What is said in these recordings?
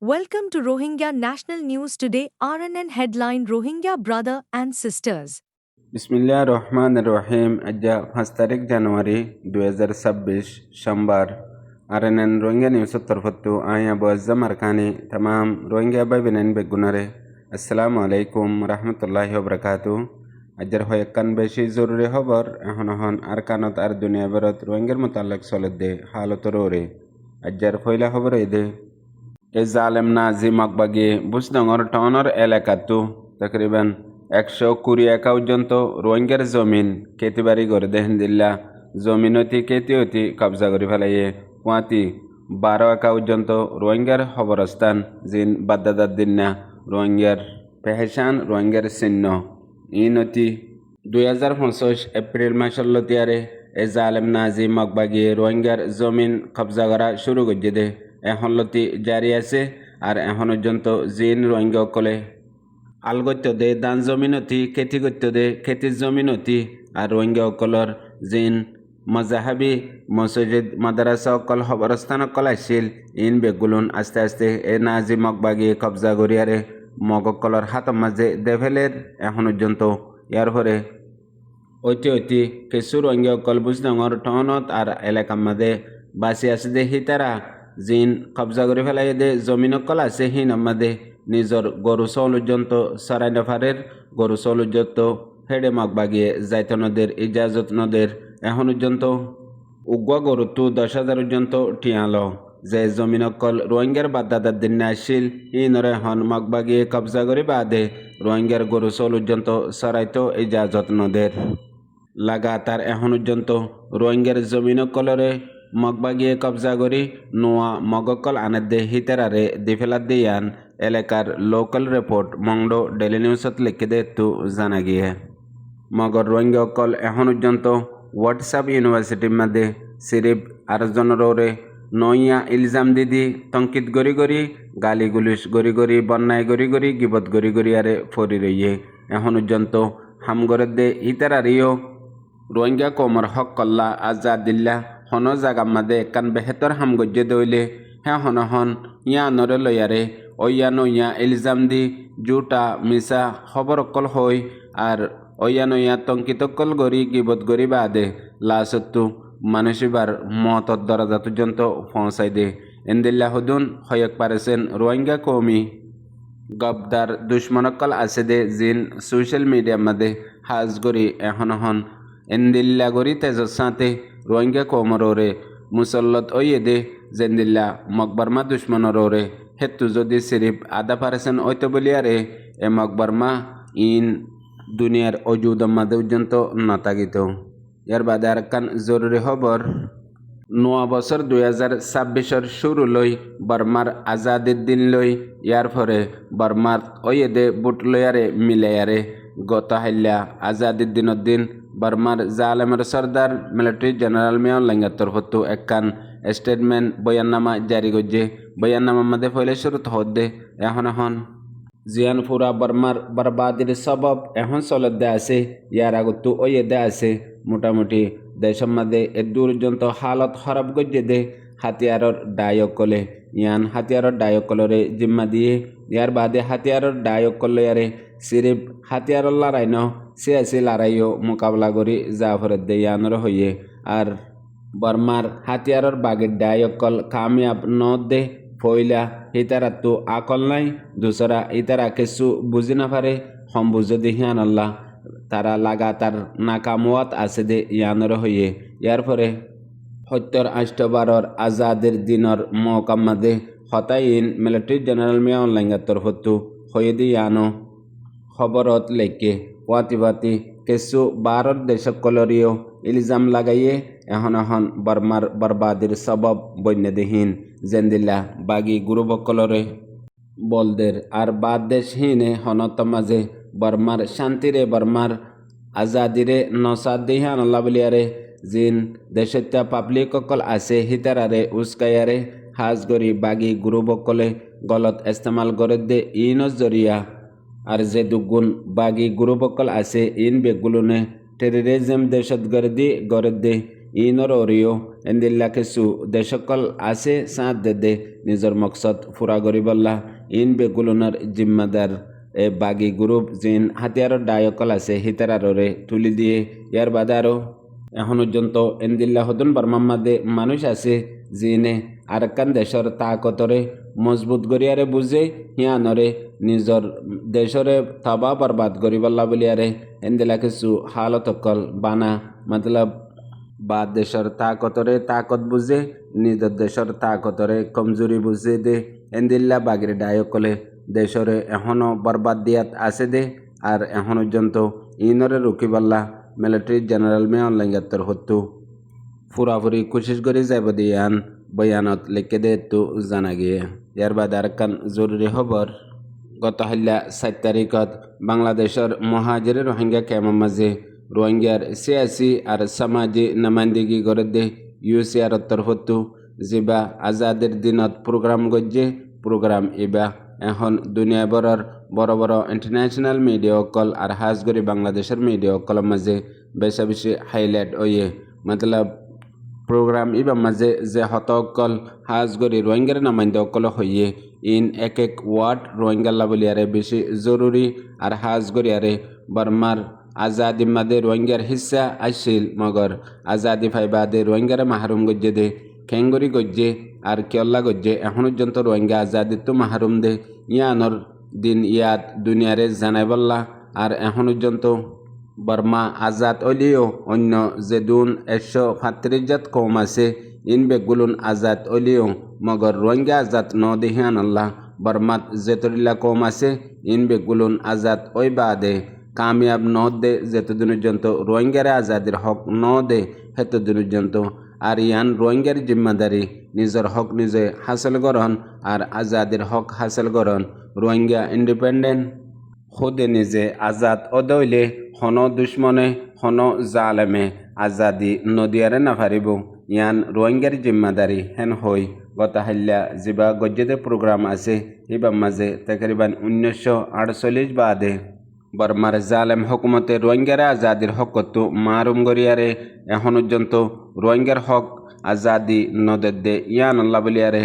Welcome to Rohingya National News Today. RNN headline: Rohingya brother and sisters. বিসমিল্লাহ রহমান রহিম। আজ 5 তারিখ জানুয়ারি 2026 সোমবার। আরএনএন রোহিঙ্গা নিউজ তরফতু আয়া বজ্জাম আরকানি तमाम রোহিঙ্গা ভাই বেনেন বেগুনারে আসসালামু আলাইকুম রহমতুল্লাহি ওয়া বারাকাতু। আজর হয়কান বেশি জরুরি খবর এখন আরকানত আর দুনিয়া ভরত রোহিঙ্গার মুতাল্লিক চলতে হালত রোরে। আজর ফয়লা খবর এদে এ জালেম নাজি মকবাগি বুসডঙ্গর টাউনের এলাকাতু তকরিবান 120 একা পর্যন্ত রোহিঙ্গার জমিন খেতিবাড়ি করে দেহেন দিল্লা জমিনতি খেতিওতি কবজা করে ফেলাইয়ে 12 একা পর্যন্ত রোহিঙ্গার খবরস্থান জিন বাদ্দাদার দিন্না রোহিঙ্গার পেহেশান রোহিঙ্গার চিহ্ন ইনতি 2025 এপ্রিল মাসের লতিয়ারে এ জালেম নাজি মকবাগি রোহিঙ্গার জমিন কবজা করা শুরু করে দে এখন লতি জারি আছে আর এখন পর্যন্ত জিন রোহিঙ্গা কলে আল গত্য দে দান জমিনতি খেতি গত্য দে খেতির জমিনতি আর রোহিঙ্গা অকলর জিন মজাহাবি মসজিদ মাদ্রাসা অকল খবরস্থান অকল আসছিল ইন বেগুলুন আস্তে আস্তে এ নাজি মকবাগি কবজা করিয়ারে মগকলর হাত মাঝে দেভেলের এখন পর্যন্ত ইয়ার পরে ঐতি কিছু রোহিঙ্গা অকল বুঝডঙর টনত আর এলাকার মাঝে বাসি আছে দে হিতারা জিন কবজা করে ফেলাই দে জমিন অকল আছে হিন আমাদে নিজর গরু চৌলুজন্ত সরাই নফারের গরু চৌলুজন্ত হেডে মগবাগিয়ে যাইত নদের ইজাজত নদের এখন পর্যন্ত উগুয়া গরু তু 10,000 পর্যন্ত টিয়াল যে জমিন অকল রোহিঙ্গার বাদ্দাদার দিন আসছিল ইনরে হন মগবাগিয়ে কবজা করে বাদে রোহিঙ্গার গরু চৌলুজন্ত সরাইতো ইজাজত নদের লাগাতার এখন পর্যন্ত রোহিঙ্গার জমিন অকলরে মগবাগিয়ে কবজা করি নোয়া মগকল আনেদে হিতেরারে দিফেলার দিয়ান এলাকার লোকাল রিপোর্ট মংডো ডেলি নিউজত লিখে দে তু জানা গিয়ে মগর রোহিঙ্গা অকল এখন পর্যন্ত হোয়াটসঅ্যাপ ইউনিভার্সিটির মধ্যে সিরিফ 8 জনের নইয়া ইলজাম দিদি তঙ্কিত গড়ি গড়ি গালি গুলিশ গড়ি গড়ি বন্যায় গড়ি গড়ি গিবত গড়ি গড়ি আরে ফরি রইয়ে এখন পর্যন্ত হামগরের দে হিতারারিও রোহিঙ্গা কমর হক কল্লা আজাদ দিল্লা হন জাগার মাদে একান বেহেতর হাম গজ্জে দইলে হ্যাঁ হন ইয়া নরে লয়ারে ওয়া নইয়া ইলজাম দি জুটা মিসা খবর অকল হই আর ওয়া নইয়া তঙ্কিতকল গড়ি গিবত গড়ি বাদে লাসত্তু মানুষিবার মতর দরজা পর্যন্ত পৌঁছাই দে এন্দিল্লা হুদুন হয়ক পারেছেন রোহিঙ্গা কৌমি গবদার দুশ্মনকল আছে দে জিন সোশ্যাল মিডিয়ার মাদে হাজ গড়ি এখন এন্দিল্লা গড়ি তেজর সাথে রোহিঙ্গা কৌমরে মুসল্লত ওয়ে দে জেন্দিল্লা মকবরমা দুশ্মনরে হেতু যদি সিরিফ আদা পারেছেন ওইতো বলিয়ারে এ মকবরমা ইন দুনিয়ার অজুদম মাদে পর্যন্ত নতাগিত ইয়ার বাদে আর কান জরুরি খবর নোয়া বছর 2026 শুরু লই বর্মার আজাদির দিন লই ইয়ার পরে বর্মার ওয়ে দে বুট লয়ারে মিলায়ারে গত হাইল্লা আজাদির দিনের দিন বর্মার জালেমের সর্দার মিলিটারি জেনারেল মেয়র লাঙ্গার তরফতু একখান স্টেটমেন্ট বয়াননামা জারি করছে বয়াননামার মধ্যে ফলে শুরু হদ্দে এখন জিয়ান পুরা বর্মার বরবাদির সবব এখন চলত দে আছে ইয়ার আগতো ওয়ে দে আছে মোটামুটি দেশের মধ্যে এ দুর্যন্ত হালত খারাপ করছে দে হাতিয়ারর ডায়কলে ইয়ান হাতিয়ারর ডায়কলরে জিম্মা দিয়ে ইয়ার বাদে হাতিয়ারর ডায়কলে ইয়ারে সিরিফ হাতিয়ারর লড়াই ন সে আছে লড়াইও মোকাবলা করি জাফরের দে ইয়ানর হইয়ে আর বর্মার হাতিয়ারর বাগের ডায়কল কামিয়াব ন দে ফইলা ইতারা তো আকল নাই দুসরা ইতারা কিছু বুঝি না পারে হম বুঝে দে হিয়ান আল্লাহ তারা লাগাতার নাকামওয়াত আছে দে ইয়ানর হইয়ে ইয়ার পরে 78 আজাদের দিনর মকাম্মাদে হতাইন মিলিটারি জেনারেল মিয়া অনলাইনের তরফতু হয়ে দি ইয়ানো খবরত লেখে ওয়াতিবাতি কিছু 12 দেশকলরিও ইলজাম লাগাইয়ে এখন বর্মার বরবাদির সবব বন্যদেহীন জেন্দিল্লা বাগি গুরুবকলরে বলদের আর বাদ দেশহীনে হনত মাঝে বর্মার শান্তিরে বর্মার আজাদিরে নসাদ দিহান আল্লাহ বলিয়ারে জিন দেশত্য পাবলিক অকল আছে হিতারারে উস্কায়ারে হাজ গরি বাগি গুরুবকলে গলত ইস্তেমাল করে দে ইনস জরিয়া আর যে দুগুণ বাগি গ্রুপকল আছে ইন বেগুলোনে টেররিজম দহশতগর্দি গরে দে ইনর অরিও এন্দিল্লা কিছু দেশকল আছে সাঁত দে নিজর মকসদ ফুরা গরিবল্লা ইন বেগুলনের জিম্মাদার বাগি গ্রুপ জিন হাতিয়ারর ডায়কল আছে হিতারারে তুলি দিয়ে ইয়ার বাদে আরও এখন পর্যন্ত এন্দিল্লা হদুন বর্মাম্মাদে মানুষ আছে জিনে আরেকান দেশর তাকতরে মজবুত গরিয়ারে বুঝে হিয়ানরে নিজর দেশরে থাবা বরবাদ গরিবল্লা বলিয়ারে এন্দিলা কিছু হালতকল বানা মতলব বা দেশর তাকতরে তাকত বুঝে নিজের দেশর তাকতরে কমজোরি বুঝে দে এন্দিল্লা বাগির ডায়কলে দেশরে এখনও বরবাদ দিয়াত আছে দে আর এখন পর্যন্ত ইনরে রুকিবাল্লা মিলিটারি জেনারেল মে অনলাইন হতো ফুরাফুরি কোশিশ করে যাব দিয়ান বয়ানত লিখে দে তো জানা গিয়ে ইয়ার বাদ আরেকখান জরুরি খবর গত হাল্লা 7 তারিখত বাংলাদেশের মহাজির রোহিঙ্গা ক্যাম্পের মাঝে রোহিঙ্গার সিয়াসি আর সামাজি নামাইন্দিগি করে দে ইউসিআর তরফতো যা আজাদের দিনত প্রোগ্রাম গজ্জে প্রোগ্রাম ইবা এখন দুনিয়া বড় বড় ইন্টারন্যাশনাল মিডিয়া অকল আর হাজগরি বাংলাদেশের মিডিয়া অকলের মাঝে বেশি বেশি হাইলাইট হয়ে মতলব প্রোগ্রাম ইবা মাঝে যে হতকল হাজগরি রোহিঙ্গার নামাইন্দা অকল হইয়ে ইন এক ওয়ার্ড রোহিঙ্গাল্লা বলিয়ারে বেশি জরুরি আর হাজগরিয়ারে বর্মার আজাদি মাদে রোহিঙ্গার হিস্সা আসিল মগর আজাদি ফাইবাদে রোহিঙ্গারে মাহরুম গজ্জে দে খেঙ্গরি গজ্জে আর কেল্লা গজ্জে এখন পর্যন্ত রোহিঙ্গা আজাদিত্ব মাহরুম দে ইয়ানর দিন ইয়াত দুনিয়ারে জানাই বললা আর এখন পর্যন্ত বর্মা আজাদ অলিও অন্য যে দুন 135 কম আছে ইন বেগুলুন আজাদ অলিও মগর রোহিঙ্গা আজাদ ন দেহিয়ান আল্লাহ বর্মাত যেতরিল্লা কম আছে ইন বেগুলুন আজাদ ওই বাদে কামিয়াব ন দে যেতদিন পর্যন্ত রোহিঙ্গারে আজাদির হক ন দে হেতদিন পর্যন্ত আর ইয়ান রোহিঙ্গার জিম্মাদারি নিজের হক নিজে হাসিল করন আর আজাদির হক হাসিল করন রোহিঙ্গা ইন্ডিপেন্ডেন্ট খুদে নিজে আজাদ অদইলে হন দুশ্মনে হন জালেমে আজাদি নদিয়ারে না পারিব ইয়ান রোহিঙ্গার জিম্মাদারি হেন হই গত হাল্লা যা গজ্জেদে প্রোগ্রাম আছে ইবার মাঝে তকরিবান 1948 বাদে বর্মার জালেম হুকুমতে রোহিঙ্গারে আজাদির হকতো মারুম গরিয়ারে এখন পর্যন্ত রোহিঙ্গার হক আজাদি নদে ইয়ান আল্লাহ বলিয়ারে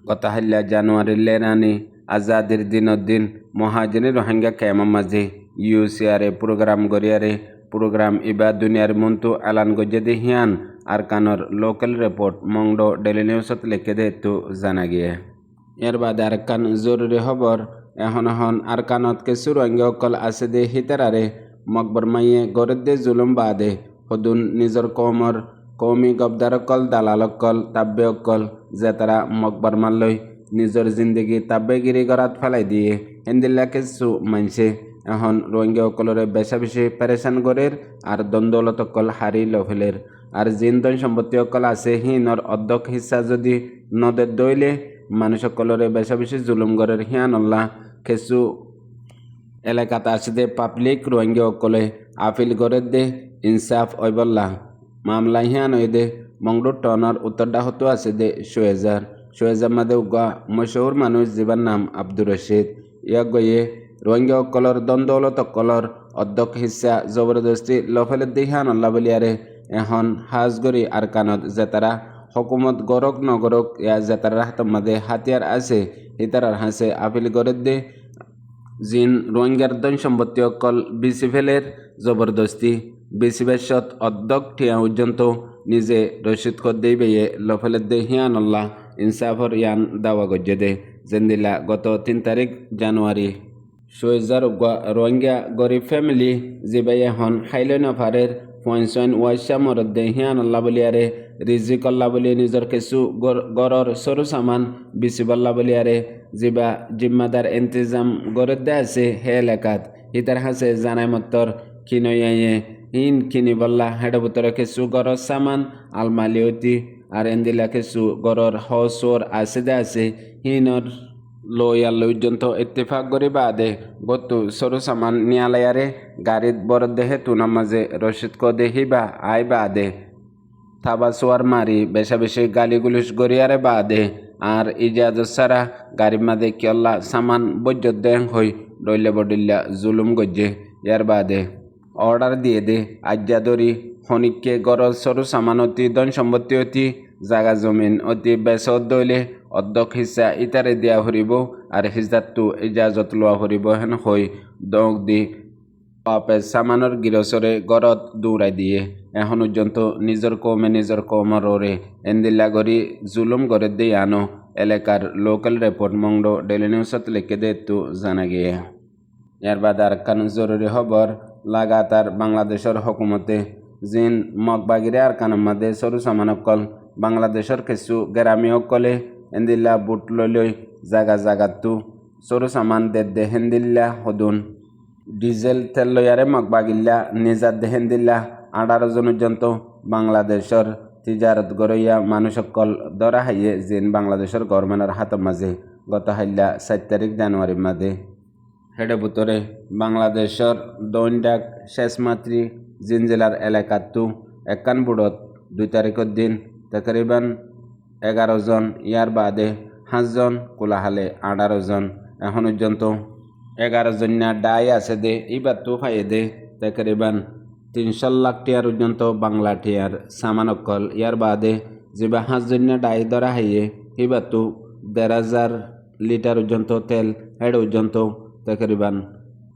গত হাল্লা জানুয়ারির লেরানি আজাদির দিন মহাজিনী রোহিঙ্গা ক্যাম্পের মাঝে ইউসিআরে প্রোগ্রাম গরিয়ারে প্রোগ্রাম ইবা দুনিয়ার মন্তু এলান গজ্জে দে হিয়ান আর কানর লোকাল রিপোর্ট মংডো ডেলি নিউজত লিখে দে তো জানা গিয়ে এর বাদে আর কান জরুরি খবর এখন আর কানত কিছু রোহিঙ্গা অকল আছে দে হিতারারে মকবর মাইয়ে গরদ দে জুলুম বাদে হদুন নিজর কমর কৌমি গবদার অকল দালাল অকল তাব্বে অকল যে তারা মকবর মারলই নিজর জিন্দগি তাব্বেগিরি গরাত ফেলাই দিয়ে এন্দিল্লা কিছু মানছে এখন রোহিঙ্গা অকলরে বেশা বেশি পেরেশান গরের আর দ্বন্দ্বলত অকল হারি লফেলের আর জিন্দন সম্পত্তি অকল আছে হিনর অর্ধক হিস্সা যদি নদের দইলে মানুষ অকলরে বেশা বেশি জুলুম গরের হিয়ান আল্লাহ কিছু এলাকাতে আছে দে পাবলিক রোহিঙ্গা অকলে আপিল করে দে ইনসাফ ওইবল্লা মামলা হিয়ান ওই দে মংডুর টনর উত্তরটা হতো আছে দে সোয়েজার মাদে উগা মশহুর মানুষ যাবার নাম আব্দুর রশিদ ইয়া গয়ে রোহিঙ্গা অকলর দ্বন্দ্বলত অকলর অর্ধক হিস্সা জবরদস্তি লফেলের দিহান আল্লাহ বলিয়ারে এখন হাজগরি আর কানত যে তারা হকুমত গরক নগরক ইয়া যে তারা হাতের মাদে হাতিয়ার আছে হিতারার হাসে আপিল করে দে জিন রোহিঙ্গার ধন সম্পত্তি অকল বিসি ফেলের জবরদস্তি বিসি বেশত অর্ধক ঠিয়া পর্যন্ত নিজে রসিদ কর দেই বেয়ে লফেলের দে হিয়ান আল্লাহ ইনসাফর ইয়ান দাওয়া গজ্জে দে জেন্দিলা গত 3 তারিখ জানুয়ারি 2000 রোহিঙ্গা গরিব ফ্যামিলি যেবাই এখন খাইলে নফারের পয়সন ওয়াইসা মরদ দে হিয়ান আল্লাহ বলিয়ারে রিজিক আল্লাহ বলি নিজের কিছু গরর সরু সামান বিচিবাল্লা বলিয়ারে যেবা জিম্মাদার ইন্তজাম গরদ দে আছে হে এলাকাত হিতার হাসে জানাই মত্তর কিনইয়ে হিন কিনিবল্লা হেড ভিতরে কিছু গরর সামান আলমালিয়তি আর এন্দিলা কিছু গরর হসর আছে দে আছে হিনর লয়াল পর্যন্ত ইত্তেফাক করে বাদে গত সরু সামান নিয়ালায়ারে গাড়িত বরদ দেহে তুনা মাঝে রসিদ ক দেহিবা আই বাদে থাবা সোয়ার মারি বেশা বেশি গালিগুলিশ গড়িয়ারে বাদে আর ইজাজ সারা গাড়ির মাঝে কেল্লা সামান বজ্জত দেহ হই রইলে বডিল্লা জুলুম গজ্জে ইয়ার বাদে অর্ডার দিয়ে দে আজ্জা দরি খনিককে গরজ সরু সামান অতি ধন সম্পত্তি অতি জাগা জমিন অতি বেসত দইলে অর্ধক হিসা ইতারে দিয়া হরিব আর হিজাতটো ইজাজত লোৱা হরিব হেন হই দক দি বাপে সামানোর গিরসরে গরত দৌড়াই দিয়ে এখন পর্যন্ত নিজের কৌমরে এন্দিল্লা গরি জুলুম করে দিয়ে আনো এলাকার লোকাল রিপোর্ট মংড ডেলি নিউজত লিখে দে তো জানা গিয়ে ইয়ার বাদ আর কান জরুরি খবর লাগাতার বাংলাদেশের হকুমতে জিন মগবাগিরে আর কানের মাঝে সরু সামানকল বাংলাদেশের কিছু গ্রামী অকলে এন্দিল্লা বুট লই জাগাতু সরু সামান দে হেন্দিল্লা হদুন ডিজেল তেল লয়ারে মগবাগিল্লা নিজাত দেহেন্দিল্লা 18 জন পর্যন্ত বাংলাদেশের তিজারত গরইয়া মানুষকল ধরা হাইয়ে জিন বাংলাদেশের গভর্নমেন্টের হাতের মাঝে গত হাইল্লা 7 তারিখ জানুয়ারির মাঝে হেডে ভিতরে বাংলাদেশের দৈনডাক শেষমাত্রী জিন জেলার এলাকাতু একান বুড়ত 2 তারিখের দিন তকরিবান 11 জন ইয়ার বাদে 5 জন কোলাহালে 18 জন এখন পর্যন্ত 11 জনিয়া ডাই আছে দে ইবার তো খাইয়ে দে তকরিবান 300 লাখ টিয়ার পর্যন্ত বাংলা টিয়ার সামানকল ইয়ার বাদে যেবা 5 জনিয়া ডাই ধরা হাইয়ে ইবার তো 1,500 লিটার পর্যন্ত তেল হেড পর্যন্ত তকরিবান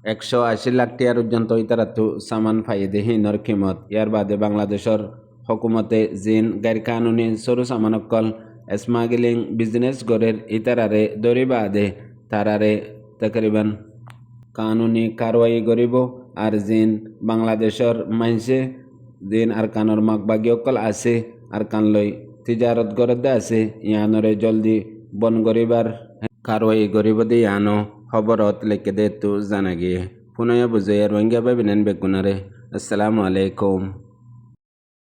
180 লাখ টিয়ার পর্যন্ত ইতারাতু সামান ফাইয়ে দে হিনর কিমত ইয়ার বাদে বাংলাদেশের হকুমতে জিন গাইর কানুনি সরু সামানকল স্মাগলিং বিজনেস গড়ের ইতারারে দরি বাদে তারারে তকরিবান কানুনি কারওয়াই করিব আর জিন বাংলাদেশের মাইনসে জিন আর কানর মাগবাগী অকল আছে আর কান লই তিজারত গড়ে আছে ইয়ানরে জলদি বন করিবার কারওয়াই করিব দে ইয়ানো খবরত লিখে দে তো জানা গিয়ে পুনঃ বুঝে রোহিঙ্গা ভাই বেকুনারে আসসালামু আলাইকুম।